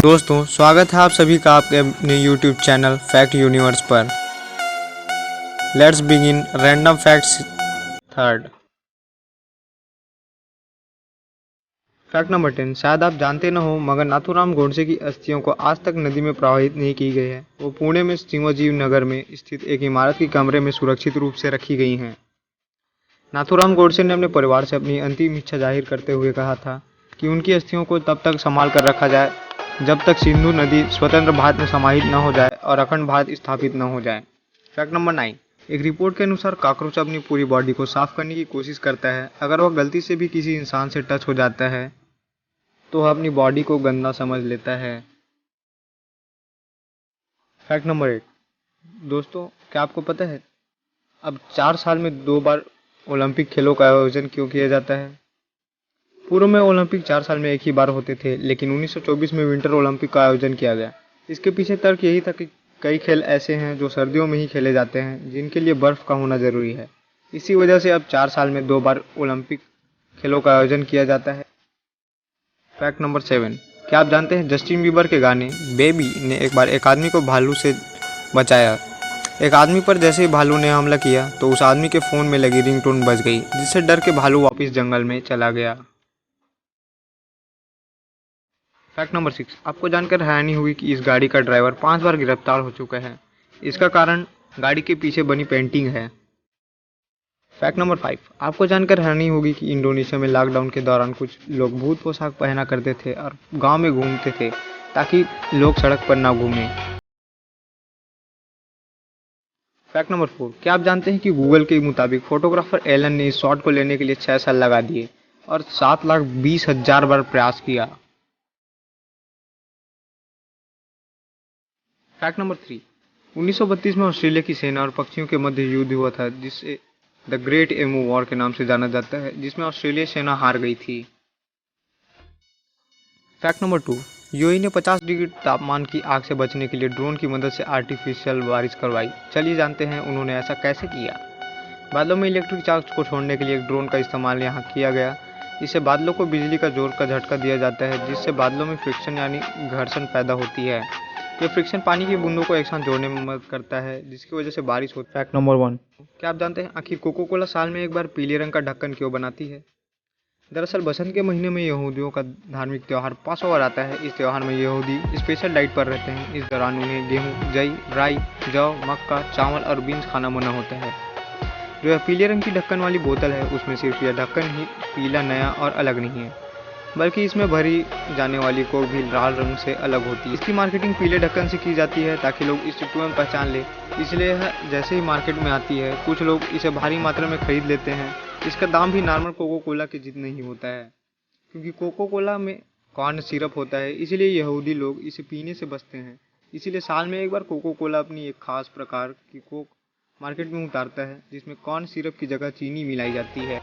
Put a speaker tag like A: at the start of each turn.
A: दोस्तों, स्वागत है आप सभी का आपके अपने YouTube चैनल फैक्ट यूनिवर्स पर। Let's begin random facts third. Fact number 10। शायद आप जानते न हो, मगर नाथूराम गोडसे की अस्थियों को आज तक नदी में प्रवाहित नहीं की गई है। वो पुणे में शिवाजी नगर में स्थित एक इमारत के कमरे में सुरक्षित रूप से रखी गई हैं। नाथूराम गोडसे ने अपने परिवार से अपनी अंतिम इच्छा जाहिर करते हुए कहा था कि उनकी अस्थियों को तब तक संभाल कर रखा जाए जब तक सिंधु नदी स्वतंत्र भारत में समाहित न हो जाए और अखंड भारत स्थापित न हो जाए। Fact number 9। एक रिपोर्ट के अनुसार कॉकरोच अपनी पूरी बॉडी को साफ करने की कोशिश करता है। अगर वह गलती से भी किसी इंसान से टच हो जाता है तो वह अपनी बॉडी को गंदा समझ लेता है। Fact number 8। दोस्तों, क्या आपको पता है अब 4 साल में 2 बार ओलंपिक खेलों का आयोजन क्यों किया जाता है? पूर्व में ओलंपिक 4 साल में एक ही बार होते थे, लेकिन 1924 में विंटर ओलंपिक का आयोजन किया गया। इसके पीछे तर्क यही था कि कई खेल ऐसे हैं जो सर्दियों में ही खेले जाते हैं, जिनके लिए बर्फ का होना जरूरी है। इसी वजह से अब 4 साल में 2 बार ओलंपिक खेलों का आयोजन किया जाता है। Fact number 7। क्या आप जानते हैं जस्टिन बीबर के गाने बेबी ने एक बार एक आदमी को भालू से बचाया। एक आदमी पर जैसे ही भालू ने हमला किया तो उस आदमी के फोन में लगी रिंगटोन बज गई, जिससे डर के भालू वापस जंगल में चला गया। Fact number 6। आपको जानकर हैरानी हुई कि इस गाड़ी का ड्राइवर 5 बार गिरफ्तार हो चुका है। इसका कारण गाड़ी के पीछे बनी पेंटिंग है। Fact number 5। आपको जानकर हैरानी होगी कि इंडोनेशिया में लॉकडाउन के दौरान कुछ लोग भूत पोशाक पहना करते थे और गांव में घूमते थे ताकि लोग सड़क पर ना घूमें। Fact number 4। क्या आप जानते हैं कि गूगल के मुताबिक फोटोग्राफर एलन ने इस शॉट को लेने के लिए 6 साल लगा दिए और 7,20,000 बार प्रयास किया। Fact number 3। 1932 में ऑस्ट्रेलिया की सेना और पक्षियों के मध्य युद्ध हुआ था, जिसे द ग्रेट एमू वॉर के नाम से जाना जाता है, जिसमें ऑस्ट्रेलिया सेना हार गई थी। Fact number 2। यूएई ने 50 डिग्री तापमान की आग से बचने के लिए ड्रोन की मदद से आर्टिफिशियल बारिश करवाई। चलिए जानते हैं उन्होंने ऐसा कैसे किया। बादलों में इलेक्ट्रिक चार्ज को छोड़ने के लिए एक ड्रोन का इस्तेमाल यहाँ किया गया। इससे बादलों को बिजली का जोर का झटका दिया जाता है, जिससे बादलों में फ्रिक्शन यानी घर्षण पैदा होती है। ये फ्रिक्शन पानी की बूंदों को एक साथ जोड़ने में मदद करता है, जिसकी वजह से बारिश होती है। Fact number 1। क्या आप जानते हैं आखिर कोको कोला साल में एक बार पीले रंग का ढक्कन क्यों बनाती है? दरअसल बसंत के महीने में यहूदियों का धार्मिक त्यौहार पासओवर आता है। इस त्यौहार में यहूदी स्पेशल डाइट पर रहते हैं। इस दौरान उन्हें गेहूं, जई, राई, जौ, मक्का, चावल और बीन्स खाना मना होता है। जो यह पीले रंग की ढक्कन वाली बोतल है, उसमें सिर्फ यह ढक्कन ही पीला, नया और अलग नहीं है, बल्कि इसमें भरी जाने वाली कोक भी लाल रंग से अलग होती है। इसकी मार्केटिंग पीले ढक्कन से की जाती है ताकि लोग इस ऋतु में पहचान ले। इसलिए यह जैसे ही मार्केट में आती है, कुछ लोग इसे भारी मात्रा में खरीद लेते हैं। इसका दाम भी नॉर्मल कोको कोला के जितना ही होता है, क्योंकि कोको कोला में कॉर्न सिरप होता है, इसलिए यहूदी लोग इसे पीने से बचते हैं। इसीलिए साल में एक बार कोको कोला अपनी एक खास प्रकार की कोक मार्केट में उतारता है, जिसमें कॉर्न सिरप की जगह चीनी मिलाई जाती है।